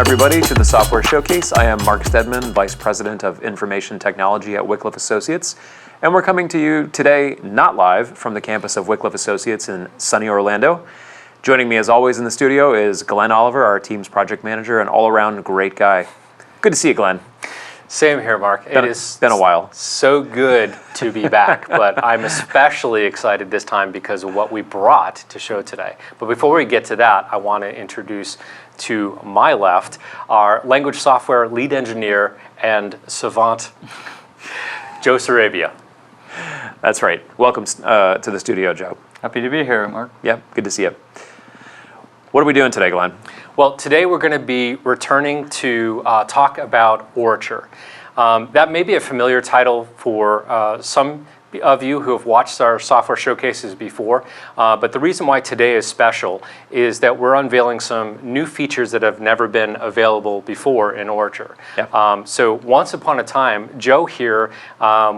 everybody, to the Software Showcase. I am Mark Stedman, Vice President of Information Technology at Wycliffe Associates, and we're coming to you today not live from the campus of Wycliffe Associates in sunny Orlando. Joining me as always in the studio is Glenn Oliver, our team's project manager, and all-around great guy. Good to see you, Glenn. Same here, Mark. It's been a while. So good to be back, but I'm especially excited this time because of what we brought to show today. But before we get to that, I want to introduce to my left our language software lead engineer and savant, Joe Sarabia. That's right. Welcome to the studio, Joe. Happy to be here, Mark. Yeah, good to see you. What are we doing today, Glenn? Well, today we're going to be returning to talk about Orature. That may be a familiar title for some of you who have watched our software showcases before, but the reason why today is special is that we're unveiling some new features that have never been available before in Orature. Yeah. So once upon a time, Joe here,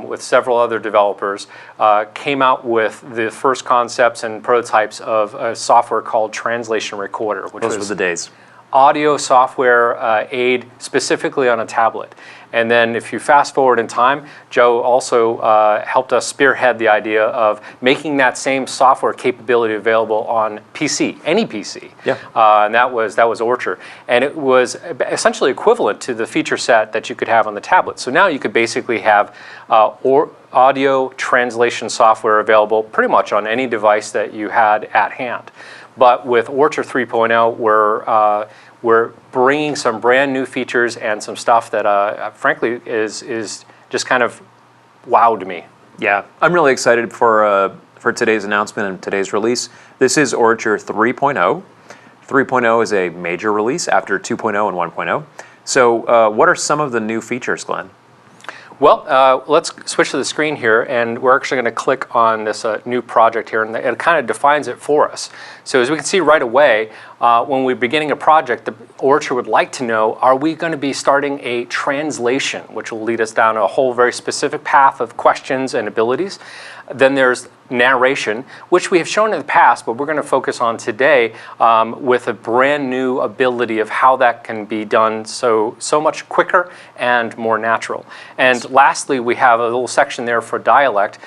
with several other developers, came out with the first concepts and prototypes of a software called Translation Recorder, which Those was were the days. audio software aid specifically on a tablet. And then if you fast forward in time, Joe also helped us spearhead the idea of making that same software capability available on PC, any PC. Yeah. And that was Orature. And it was essentially equivalent to the feature set that you could have on the tablet. So now you could basically have audio translation software available pretty much on any device that you had at hand. But with Orature 3.0, we're bringing some brand new features and some stuff that, frankly, is just kind of wowed me. Yeah, I'm really excited for today's announcement and today's release. This is Orature 3.0. 3.0 is a major release after 2.0 and 1.0. So what are some of the new features, Glenn? Well, let's switch to the screen here, and we're actually going to click on this new project here, and it kind of defines it for us. So as we can see right away, when we're beginning a project, the Orature would like to know, are we going to be starting a translation, which will lead us down a whole very specific path of questions and abilities. Then there's narration, which we have shown in the past, but we're going to focus on today with a brand new ability of how that can be done so much quicker and more natural. And lastly, we have a little section there for dialect,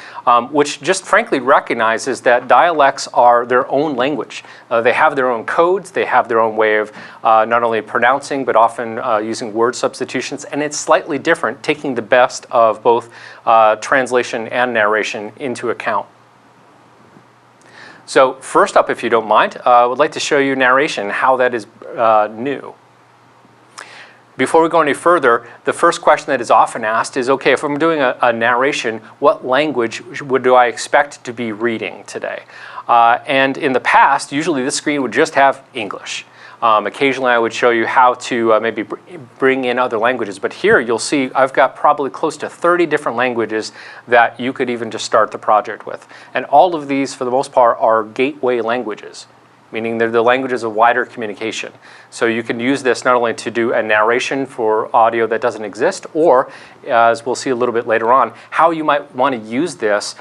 which just frankly recognizes that dialects are their own language. They have their own codes, they have their own way of not only pronouncing, but often using word substitutions, and it's slightly different, taking the best of both translation and narration into account. So first up, if you don't mind, I would like to show you narration, how that is new. Before we go any further, the first question that is often asked is, okay, if I'm doing a narration, what language do I expect to be reading today? And in the past, usually this screen would just have English. Occasionally I would show you how to maybe bring in other languages, but here you'll see I've got probably close to 30 different languages that you could even just start the project with. And all of these, for the most part, are gateway languages, meaning they're the languages of wider communication. So you can use this not only to do a narration for audio that doesn't exist, or, as we'll see a little bit later on, how you might want to use this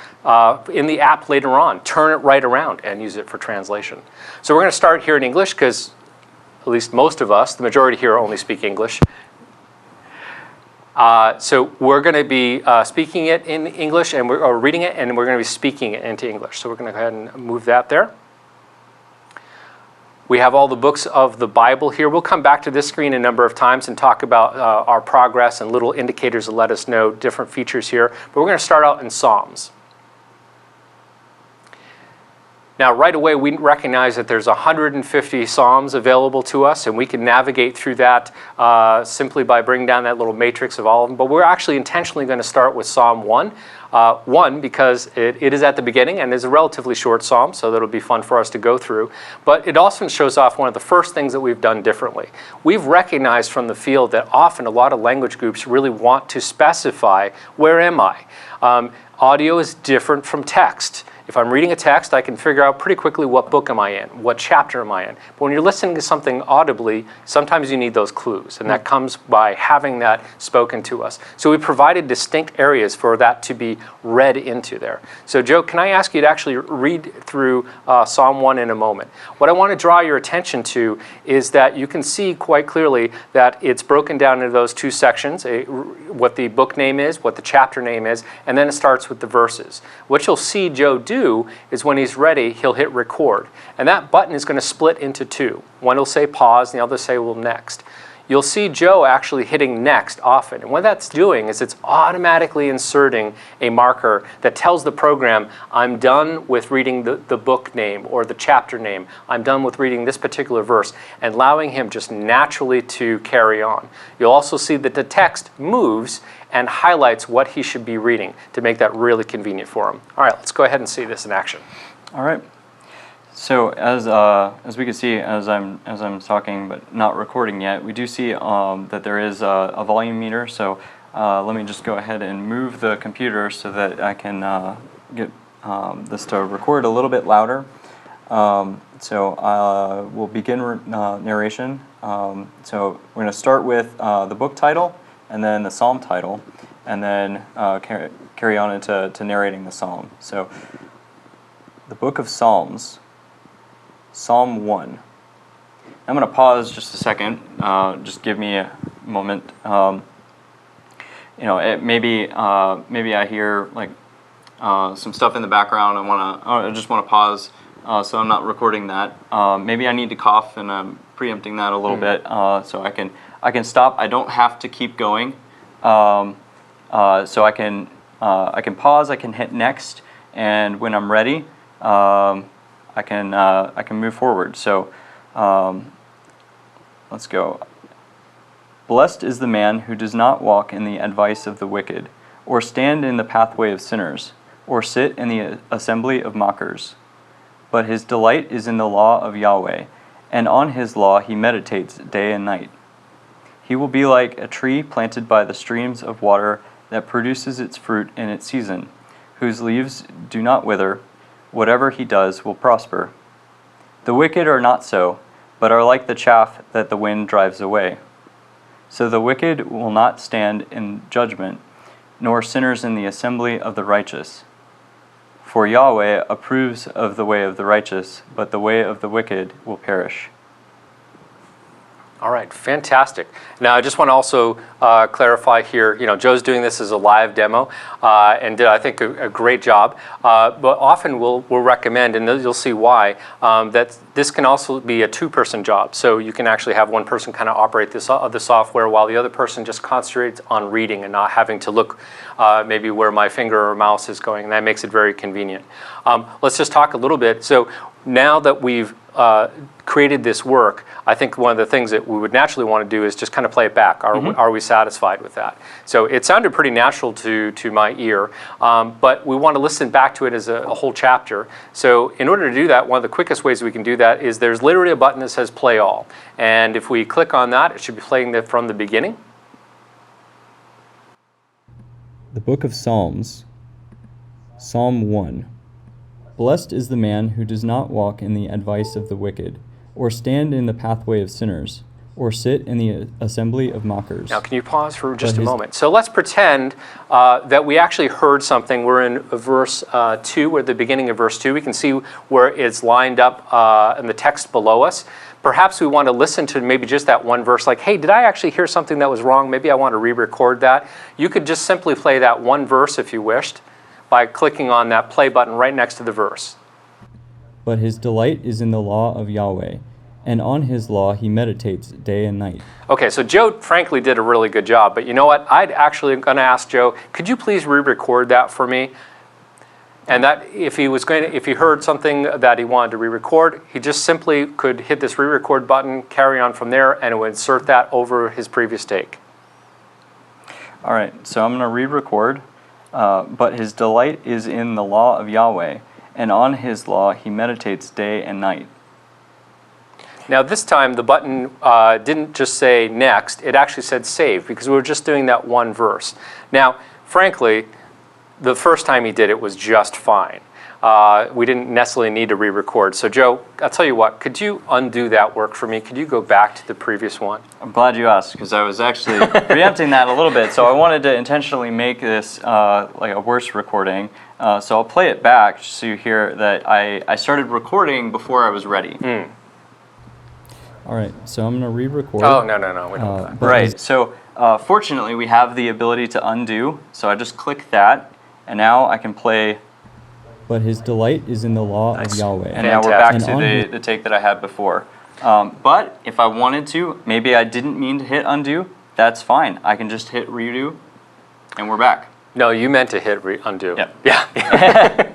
in the app later on. Turn it right around and use it for translation. So we're going to start here in English because at least most of us, the majority here, only speak English. So we're going to be speaking it in English, and or reading it, and we're going to be speaking it into English. So we're going to go ahead and move that there. We have all the books of the Bible here. We'll come back to this screen a number of times and talk about our progress and little indicators that let us know different features here. But we're going to start out in Psalms. Now, right away, we recognize that there's 150 Psalms available to us, and we can navigate through that simply by bringing down that little matrix of all of them. But we're actually intentionally going to start with Psalm 1. One, because it is at the beginning and is a relatively short psalm, so that'll be fun for us to go through. But it also shows off one of the first things that we've done differently. We've recognized from the field that often a lot of language groups really want to specify, where am I? Audio is different from text. If I'm reading a text, I can figure out pretty quickly what book am I in, what chapter am I in. But when you're listening to something audibly, sometimes you need those clues, and that comes by having that spoken to us. So we provided distinct areas for that to be read into there. So Joe, can I ask you to actually read through Psalm 1 in a moment? What I want to draw your attention to is that you can see quite clearly that it's broken down into those two sections, what the book name is, what the chapter name is, and then it starts with the verses. What you'll see Joe do is when he's ready, he'll hit record. And that button is going to split into two. One will say pause, and the other will say, well, next. You'll see Joe actually hitting next often. And what that's doing is it's automatically inserting a marker that tells the program, I'm done with reading the book name or the chapter name. I'm done with reading this particular verse, and allowing him just naturally to carry on. You'll also see that the text moves and highlights what he should be reading to make that really convenient for him. All right, let's go ahead and see this in action. All right. So as we can see, as I'm talking but not recording yet, we do see that there is a volume meter. So let me just go ahead and move the computer so that I can get this to record a little bit louder. So we'll begin narration. So we're going to start with the book title, and then the psalm title, and then carry on into narrating the psalm. So the book of Psalms, Psalm 1. I'm going to pause just a second. Just give me a moment. Maybe I hear like some stuff in the background. I just want to pause, so I'm not recording that. Maybe I need to cough, and I'm preempting that a little bit, so I can stop. I don't have to keep going. So I can pause. I can hit next, and when I'm ready, I can move forward. So let's go. Blessed is the man who does not walk in the advice of the wicked, or stand in the pathway of sinners, or sit in the assembly of mockers. But his delight is in the law of Yahweh, and on his law he meditates day and night. He will be like a tree planted by the streams of water that produces its fruit in its season, whose leaves do not wither. Whatever he does will prosper. The wicked are not so, but are like the chaff that the wind drives away. So the wicked will not stand in judgment, nor sinners in the assembly of the righteous. For Yahweh approves of the way of the righteous, but the way of the wicked will perish. All right, fantastic. Now, I just want to also clarify here, Joe's doing this as a live demo and did, I think, a great job. But often we'll recommend, and you'll see why, that this can also be a two-person job. So you can actually have one person kind of operate the software while the other person just concentrates on reading and not having to look maybe where my finger or mouse is going, and that makes it very convenient. Let's just talk a little bit. So now that we've created this work, I think one of the things that we would naturally want to do is just kind of play it back. Are we satisfied with that? So it sounded pretty natural to my ear, but we want to listen back to it as a whole chapter. So in order to do that, one of the quickest ways we can do that is there's literally a button that says play all. And if we click on that, it should be playing from the beginning. The book of Psalms, Psalm 1. Blessed is the man who does not walk in the advice of the wicked, or stand in the pathway of sinners, or sit in the assembly of mockers. Now, can you pause for just a moment? So let's pretend that we actually heard something. We're in verse 2, we're at the beginning of verse 2. We can see where it's lined up in the text below us. Perhaps we want to listen to maybe just that one verse, like, hey, did I actually hear something that was wrong? Maybe I want to re-record that. You could just simply play that one verse if you wished by clicking on that play button right next to the verse. But his delight is in the law of Yahweh, and on his law he meditates day and night. Okay, so Joe frankly did a really good job, but you know what? I'd actually going to ask Joe, could you please re-record that for me? And that if he heard something that he wanted to re-record, he just simply could hit this re-record button, carry on from there, and it would insert that over his previous take. All right, so I'm going to re-record. But his delight is in the law of Yahweh, and on his law he meditates day and night. Now this time the button didn't just say next, it actually said save, because we were just doing that one verse. Now, frankly, the first time he did it was just fine. We didn't necessarily need to re-record. So Joe, I'll tell you what, could you undo that work for me? Could you go back to the previous one? I'm glad you asked, because I was actually preempting that a little bit. So I wanted to intentionally make this like a worse recording. So I'll play it back just so you hear that I started recording before I was ready. All right, so I'm going to re-record. Oh, no, we don't want that. Right, so fortunately we have the ability to undo. So I just click that, and now I can play. But his delight is in the law of Yahweh. And now we're back Fantastic. to the take that I had before. But if I wanted to, maybe I didn't mean to hit undo, that's fine. I can just hit redo, and we're back. No, you meant to hit undo. Yep. Yeah.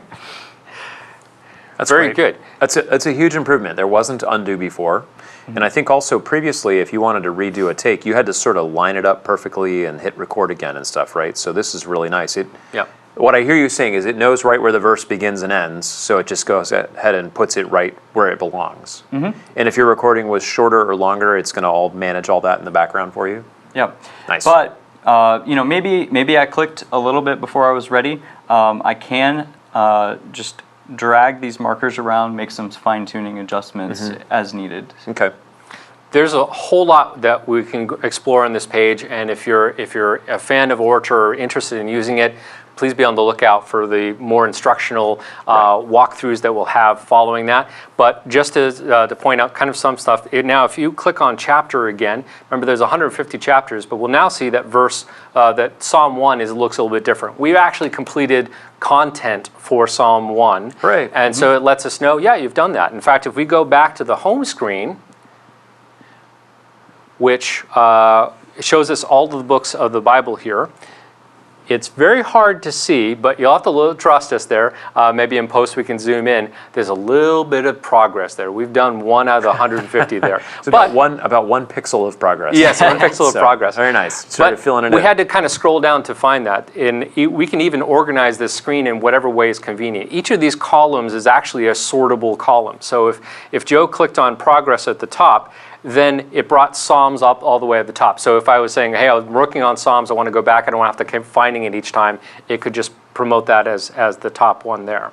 That's very great. good. That's a huge improvement. There wasn't undo before. And I think also previously, if you wanted to redo a take, you had to sort of line it up perfectly and hit record again and stuff, right? So this is really nice. Yeah. What I hear you saying is it knows right where the verse begins and ends, so it just goes ahead and puts it right where it belongs. And if your recording was shorter or longer, it's going to all manage all that in the background for you. Yep. Nice. But maybe I clicked a little bit before I was ready. I can just drag these markers around, make some fine-tuning adjustments as needed. Okay. There's a whole lot that we can explore on this page, and if you're a fan of Orature or interested in using it, please be on the lookout for the more instructional walkthroughs that we'll have following that. But just to point out kind of some stuff, now if you click on chapter again, remember there's 150 chapters, but we'll now see that that Psalm 1 looks a little bit different. We've actually completed content for Psalm 1. Right. And so it lets us know, yeah, you've done that. In fact, if we go back to the home screen, which shows us all of the books of the Bible here, it's very hard to see, but you'll have to trust us there. Maybe in post we can zoom in. There's a little bit of progress there. We've done 1 out of the 150 there. It's about one pixel of progress. Yes, 1 pixel of progress. Very nice. Sort of filling it we in. had to kind of scroll down to find that. And we can even organize this screen in whatever way is convenient. Each of these columns is actually a sortable column. So if Joe clicked on progress at the top, then it brought Psalms up all the way at the top. So if I was saying, hey, I was working on Psalms, I want to go back, I don't have to keep finding it each time, it could just promote that as the top one there.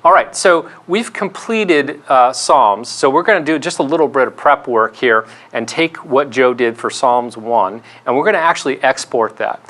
All right, so we've completed Psalms, so we're going to do just a little bit of prep work here and take what Joe did for Psalms 1, and we're going to actually export that.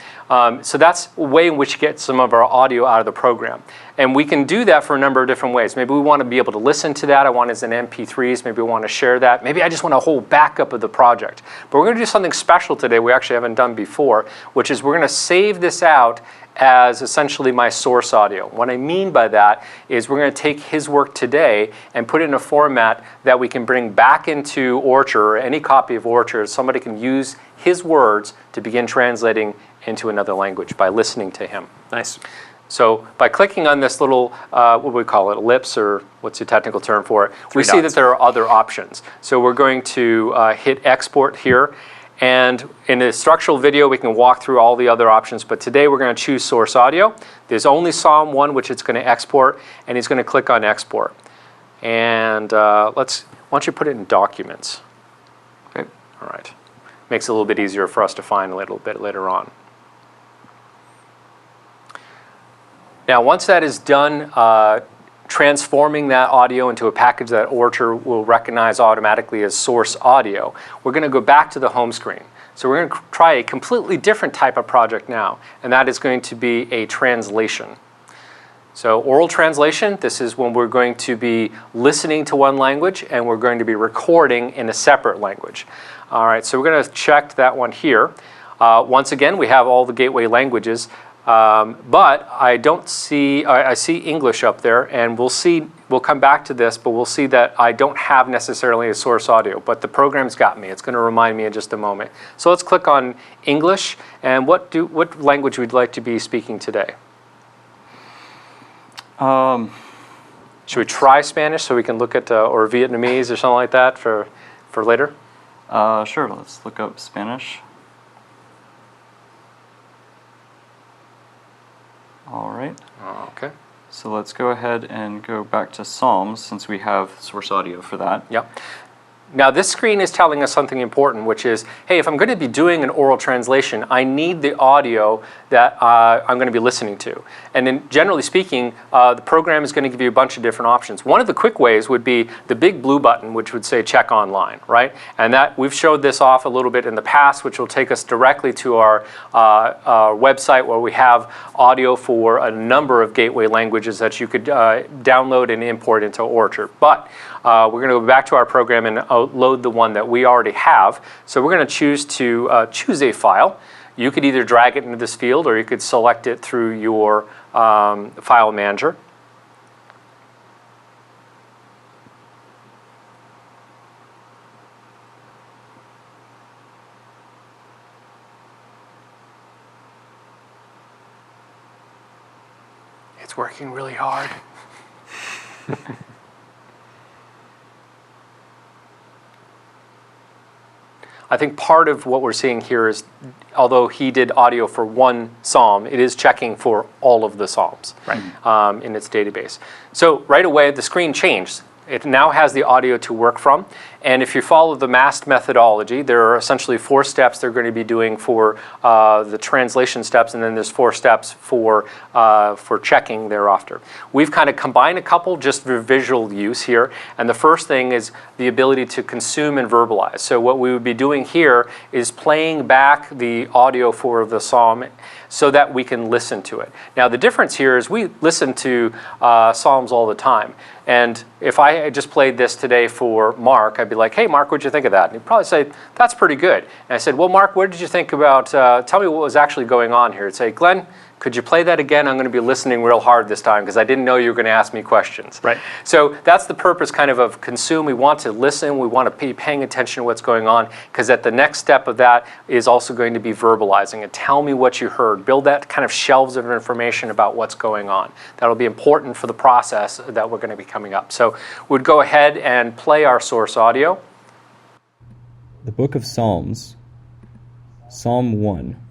So that's a way in which to get some of our audio out of the program. And we can do that for a number of different ways. Maybe we want to be able to listen to that. I want it as an MP3s. Maybe we want to share that. Maybe I just want a whole backup of the project. But we're going to do something special today we actually haven't done before, which is we're going to save this out as essentially my source audio. What I mean by that is we're going to take his work today and put it in a format that we can bring back into Orature or any copy of Orature. Somebody can use his words to begin translating into another language by listening to him. Nice. So by clicking on this little, what do we call it, ellipse, or what's the technical term for it, we see that there are other options. So we're going to hit export here. And in a structural video, we can walk through all the other options. But today, we're going to choose source audio. There's only Psalm 1, which it's going to export. And he's going to click on export. And why don't you put it in documents? Okay. All right. Makes it a little bit easier for us to find a little bit later on. Now, once that is done, transforming that audio into a package that Orature will recognize automatically as source audio, we're going to go back to the home screen. So we're going to try a completely different type of project now, and that is going to be a translation. So oral translation, this is when we're going to be listening to one language and we're going to be recording in a separate language. All right, so we're going to check that one here. Once again, we have all the gateway languages. But I don't see, I see English up there, and we'll come back to this, but we'll see that I don't have necessarily a source audio, but the program's got me. It's going to remind me in just a moment. So let's click on English, and what language we'd like to be speaking today? Should we try Spanish so we can look at, or Vietnamese or something like that for later? Sure, let's look up Spanish. All right. Okay. So let's go ahead and go back to Psalms since we have source audio for that. Yep. Now this screen is telling us something important, which is, hey, if I'm going to be doing an oral translation, I need the audio that I'm going to be listening to. And then generally speaking, the program is going to give you a bunch of different options. One of the quick ways would be the big blue button, which would say check online, right? And that we've showed this off a little bit in the past, which will take us directly to our website where we have audio for a number of gateway languages that you could download and import into Orature. But we're going to go back to our program and load the one that we already have. So we're going to choose to choose a file. You could either drag it into this field or you could select it through your file manager. It's working really hard. I think part of what we're seeing here is, although he did audio for one psalm, it is checking for all of the psalms in its database. So right away, the screen changed. It now has the audio to work from. And if you follow the MAST methodology, there are essentially 4 steps they're going to be doing for the translation steps, and then there's 4 steps for checking thereafter. We've kind of combined a couple just for visual use here. And the first thing is the ability to consume and verbalize. So what we would be doing here is playing back the audio for the psalm so that we can listen to it. Now the difference here is we listen to psalms all the time. And if I just played this today for Mark, I'd be like, hey, Mark, what'd you think of that? And he'd probably say, that's pretty good. And I said, well, Mark, what did you think about, tell me what was actually going on here. He'd say, Glenn, could you play that again? I'm going to be listening real hard this time because I didn't know you were going to ask me questions. Right. So that's the purpose kind of consume. We want to listen. We want to be paying attention to what's going on, because at the next step of that is also going to be verbalizing it. Tell me what you heard. Build that kind of shelves of information about what's going on. That'll be important for the process that we're going to be coming up. So we'd go ahead and play our source audio. The Book of Psalms, Psalm 1.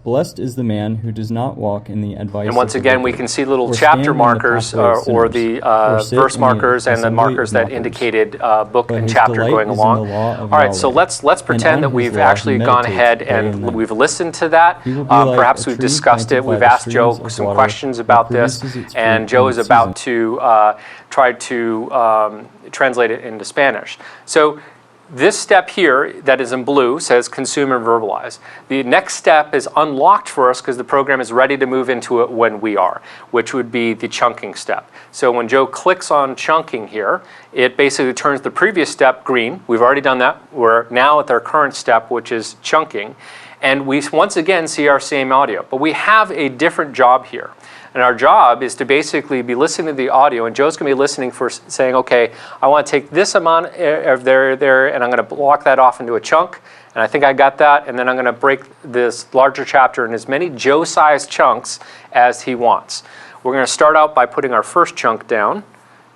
Blessed is the man who does not walk in the advice And once of the again, we wicked, can see little or chapter stand in the markers pathway of or sinners, the or sit verse in the markers and the assembly markers of that mockers. indicated book But and his chapter delight going is in along. the law of All right, so Yahweh, let's pretend and that on we've his law he actually gone meditates ahead day and and night. we've listened to that. He will be like Perhaps a we've tree discussed planted it. by We've the asked streams Joe of some water questions that about this, produces its fruit and Joe in is its about season. to try to translate it into Spanish. So this step here that is in blue says consume and verbalize. The next step is unlocked for us because the program is ready to move into it when we are, which would be the chunking step. So when Joe clicks on chunking here, it basically turns the previous step green. We've already done that. We're now at our current step, which is chunking. And we once again see our same audio. But we have a different job here. And our job is to basically be listening to the audio, and Joe's going to be listening for saying, okay, I want to take this amount of there, and I'm going to block that off into a chunk, and I think I got that, and then I'm going to break this larger chapter in as many Joe-sized chunks as he wants. We're going to start out by putting our first chunk down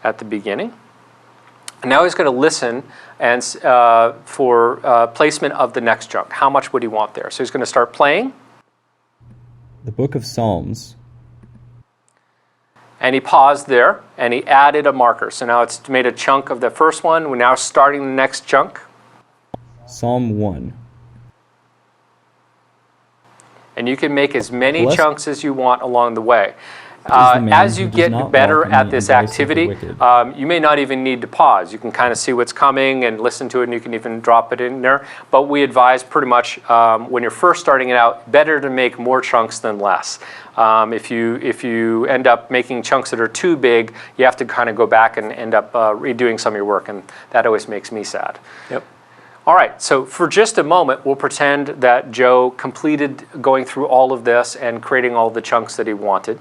at the beginning. And now he's going to listen and for placement of the next chunk. How much would he want there? So he's going to start playing. The Book of Psalms, And he paused there, and he added a marker. So now it's made a chunk of the first one. We're now starting the next chunk. Psalm 1. And you can make as many Blessed chunks as you want along the way. the man As who you does get not better walk in at the this advice of the activity, wicked. you may not even need to pause. You can kind of see what's coming and listen to it, and you can even drop it in there. But we advise pretty much when you're first starting it out, better to make more chunks than less. If you end up making chunks that are too big, you have to kind of go back and end up redoing some of your work, and that always makes me sad. Yep. All right, so for just a moment, we'll pretend that Joe completed going through all of this and creating all the chunks that he wanted.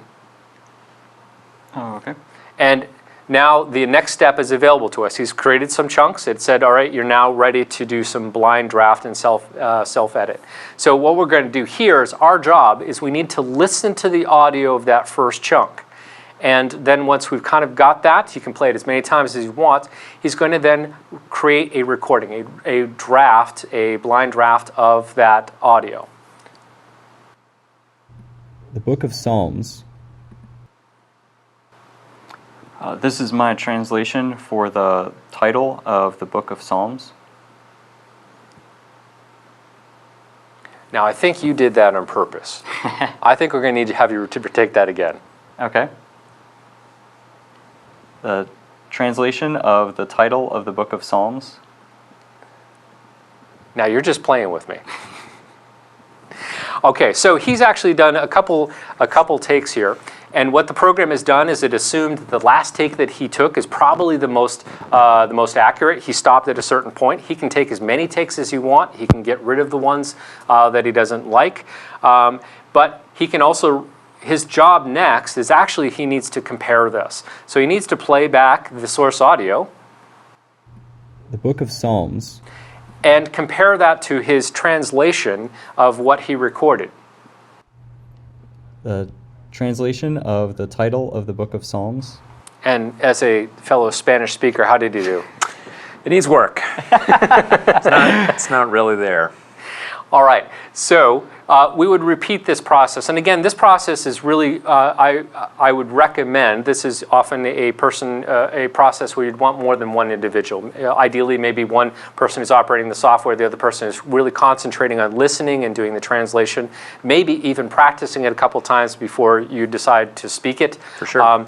Oh, okay. And now the next step is available to us. He's created some chunks. It said, all right, you're now ready to do some blind draft and self-edit. So what we're going to do here is our job is we need to listen to the audio of that first chunk. And then once we've kind of got that, you can play it as many times as you want. He's going to then create a recording, a draft, a blind draft of that audio. The Book of Psalms, This is my translation for the title of the Book of Psalms. Now, I think you did that on purpose. I think we're going to need to have you to take that again. Okay. The translation of the title of the Book of Psalms. Now, you're just playing with me. Okay, so he's actually done a couple takes here. And what the program has done is it assumed the last take that he took is probably the most accurate. He stopped at a certain point. He can take as many takes as you want. He can get rid of the ones that he doesn't like. But he can also, his job next is actually he needs to compare this. So he needs to play back the source audio. The Book of Psalms. And compare that to his translation of what he recorded. The translation of the title of the Book of Psalms. And as a fellow Spanish speaker, how did he do? It needs work. It's not really there. All right, so we would repeat this process. And again, this process is really, I would recommend, this is often a process where you'd want more than one individual. Ideally, maybe one person is operating the software, the other person is really concentrating on listening and doing the translation, maybe even practicing it a couple times before you decide to speak it. For sure.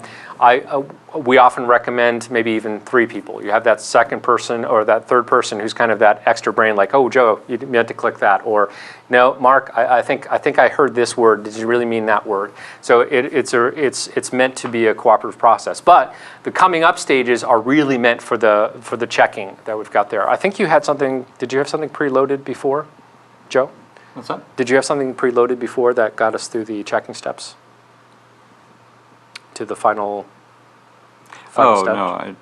We often recommend maybe even 3 people. You have that second person or that third person who's kind of that extra brain, like, oh, Joe, you meant to click that, or no, Mark, I think I heard this word. Did you really mean that word? So it's meant to be a cooperative process. But the coming up stages are really meant for the checking that we've got there. I think you had something. Did you have something preloaded before, Joe? What's that? Did you have something preloaded before that got us through the checking steps to the final step? No, I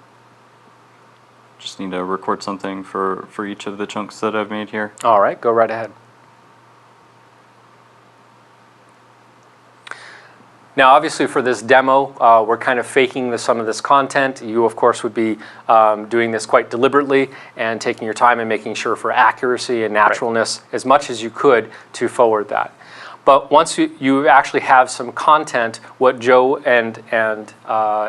just need to record something for each of the chunks that I've made here. All right, go right ahead. Now, obviously, for this demo, we're kind of faking some of this content. You, of course, would be doing this quite deliberately and taking your time and making sure for accuracy and naturalness as much as you could to forward that. But once you actually have some content, what Joe and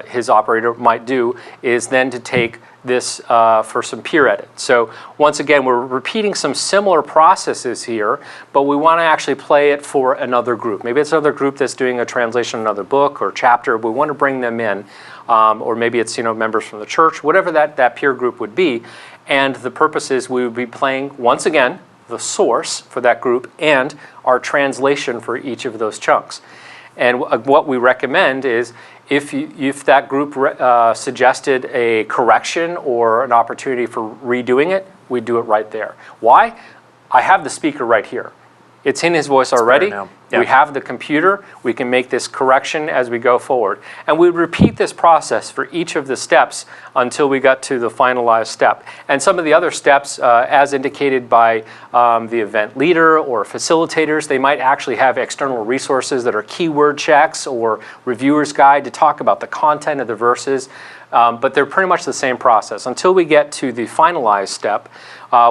his operator might do is then to take this for some peer edit. So once again, we're repeating some similar processes here, but we want to actually play it for another group. Maybe it's another group that's doing a translation of another book or chapter. We want to bring them in, or maybe it's members from the church, whatever that peer group would be. And the purpose is we would be playing, once again, the source for that group and our translation for each of those chunks. And what we recommend is if that group suggested a correction or an opportunity for redoing it, we do it right there. Why? I have the speaker right here. It's in his voice already. Now. Yeah. We have the computer. We can make this correction as we go forward. And we repeat this process for each of the steps until we got to the finalized step. And some of the other steps, as indicated by the event leader or facilitators, they might actually have external resources that are keyword checks or reviewer's guide to talk about the content of the verses. But they're pretty much the same process until we get to the finalized step,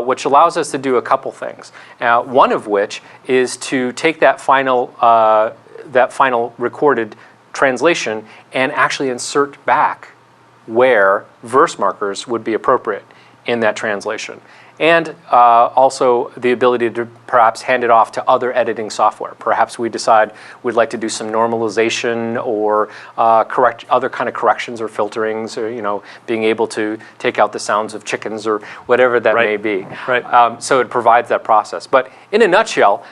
which allows us to do a couple things. One of which is to take that final recorded translation and actually insert back where verse markers would be appropriate in that translation. And also the ability to perhaps hand it off to other editing software. Perhaps we decide we'd like to do some normalization or correct other kind of corrections or filterings, or being able to take out the sounds of chickens or whatever that may be. Right. So it provides that process. But in a nutshell,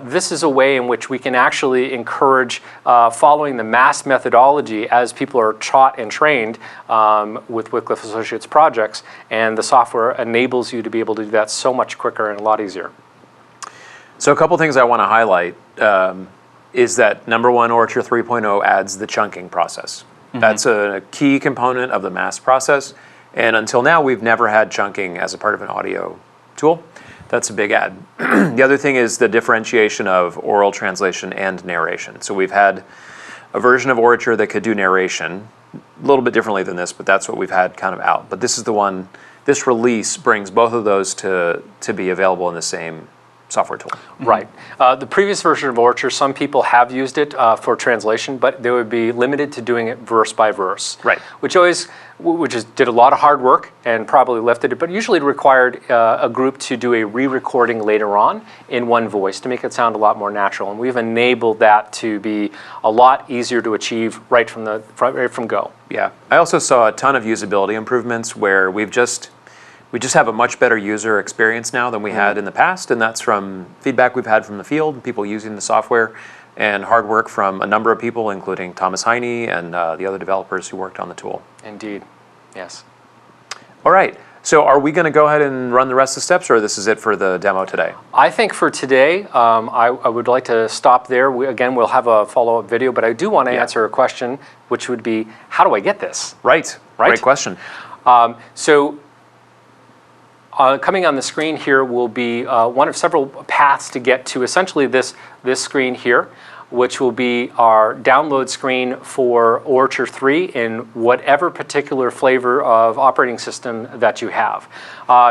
this is a way in which we can actually encourage following the MAST methodology as people are taught and trained with Wycliffe Associates projects, and the software enables you to be able to do that so much quicker and a lot easier. So a couple things I want to highlight is that, number one, Orature 3.0 adds the chunking process. Mm-hmm. That's a key component of the MAST process, and until now we've never had chunking as a part of an audio tool. That's a big add. The other thing is the differentiation of oral translation and narration. So we've had a version of Orature that could do narration a little bit differently than this, but that's what we've had kind of out. But this is the one, this release brings both of those to be available in the same software tool. Right. The previous version of Orature, some people have used it for translation, but they would be limited to doing it verse by verse. Right. Which did a lot of hard work and probably lifted it, but usually it required a group to do a re-recording later on in one voice to make it sound a lot more natural. And we've enabled that to be a lot easier to achieve right from go. Yeah. I also saw a ton of usability improvements where we just have a much better user experience now than we had in the past, and that's from feedback we've had from the field, people using the software, and hard work from a number of people, including Thomas Heine and the other developers who worked on the tool. Indeed. Yes. All right. So are we going to go ahead and run the rest of the steps, or this is it for the demo today? I think for today, I would like to stop there. We'll have a follow-up video, but I do want to answer a question, which would be, how do I get this? Right. Great question. Coming on the screen here will be one of several paths to get to essentially this screen here, which will be our download screen for Orature 3 in whatever particular flavor of operating system that you have.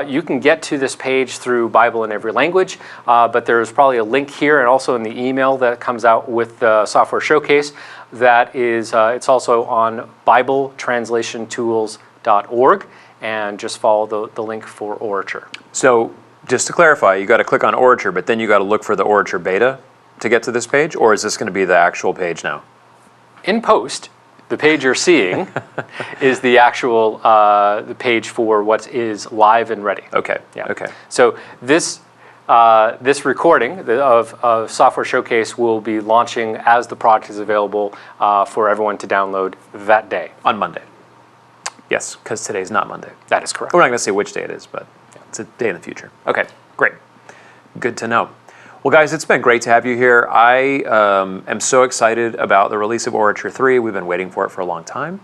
You can get to this page through Bible in every language, but there's probably a link here and also in the email that comes out with the software showcase. That is, it's also on BibleTranslationTools.org. And just follow the link for Orature. So just to clarify, you got to click on Orature, but then you got to look for the Orature beta to get to this page, or is this going to be the actual page now? In post, the page you're seeing is the actual the page for what is live and ready. Okay. Yeah. Okay. So this recording of Software Showcase will be launching as the product is available for everyone to download that day. On Monday. Yes, because today's not Monday. That is correct. We're not going to say which day it is, but it's a day in the future. Okay, great. Good to know. Well, guys, it's been great to have you here. I am so excited about the release of Orature 3. We've been waiting for it for a long time.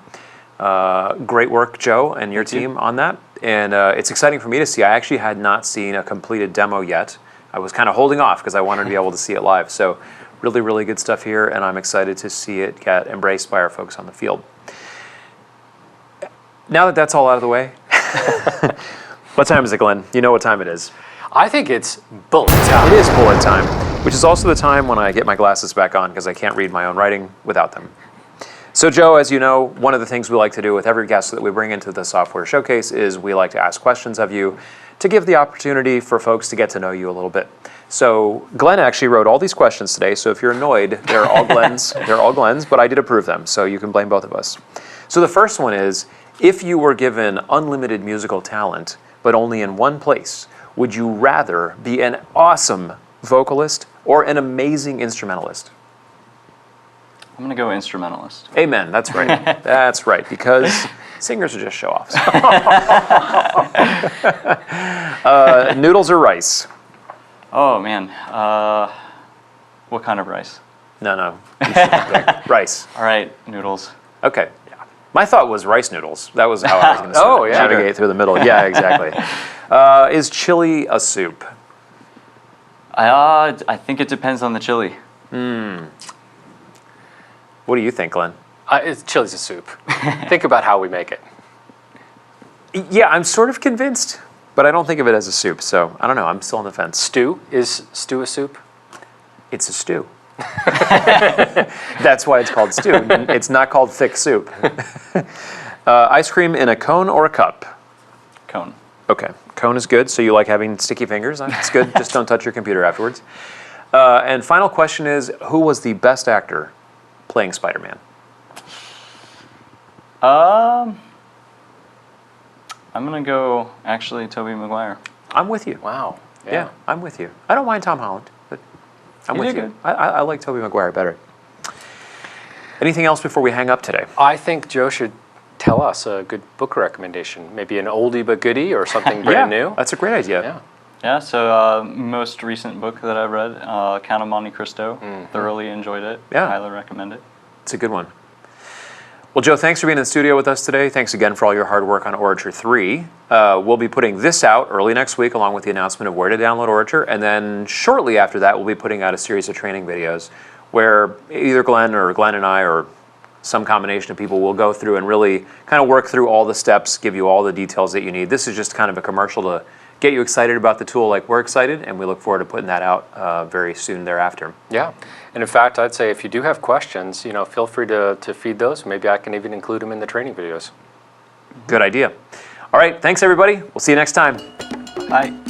Great work, Joe, and your team on that. And it's exciting for me to see. I actually had not seen a completed demo yet. I was kind of holding off because I wanted to be able to see it live. So really, really good stuff here, and I'm excited to see it get embraced by our folks on the field. Now that that's all out of the way, what time is it, Glenn? You know what time it is. I think it's bullet time. It is bullet time, which is also the time when I get my glasses back on because I can't read my own writing without them. So Joe, as you know, one of the things we like to do with every guest that we bring into the software showcase is we like to ask questions of you to give the opportunity for folks to get to know you a little bit. So Glenn actually wrote all these questions today, so if you're annoyed, they're all Glenn's, but I did approve them, so you can blame both of us. So the first one is, if you were given unlimited musical talent, but only in one place, would you rather be an awesome vocalist or an amazing instrumentalist? I'm going to go instrumentalist. Amen, that's right. That's right, because singers are just show-offs. Noodles or rice? Oh, man. What kind of rice? No. You shouldn't pick. Rice. All right, noodles. Okay. My thought was rice noodles. That was how I was going to navigate through the middle. Yeah, exactly. Is chili a soup? I think it depends on the chili. What do you think, Glenn? Chili's a soup. Think about how we make it. Yeah, I'm sort of convinced, but I don't think of it as a soup, so I don't know. I'm still on the fence. Stew? Is stew a soup? It's a stew. That's why it's called stew. It's not called thick soup. Ice cream in a cone or a cup? Cone. Okay, cone is good. So you like having sticky fingers? That's good. Just don't touch your computer afterwards. And final question is, who was the best actor playing Spider-Man? I'm gonna go actually Tobey Maguire. I'm with you. Wow. Yeah, I'm with you. I don't mind Tom Holland, but I'm You with did you. good. I like Tobey Maguire better. Anything else before we hang up today? I think Joe should tell us a good book recommendation. Maybe an oldie but goodie or something brand new. That's a great idea. Yeah. Yeah, so most recent book that I read, Count of Monte Cristo. Thoroughly enjoyed it. Yeah. Highly recommend it. It's a good one. Well, Joe, thanks for being in the studio with us today. Thanks again for all your hard work on Orature 3. We'll be putting this out early next week along with the announcement of where to download Orature. And then shortly after that, we'll be putting out a series of training videos where either Glenn and I or some combination of people will go through and really kind of work through all the steps, give you all the details that you need. This is just kind of a commercial to get you excited about the tool like we're excited, and we look forward to putting that out very soon thereafter. Yeah, and in fact, I'd say if you do have questions, feel free to feed those. Maybe I can even include them in the training videos. Good idea. All right, thanks everybody. We'll see you next time. Bye.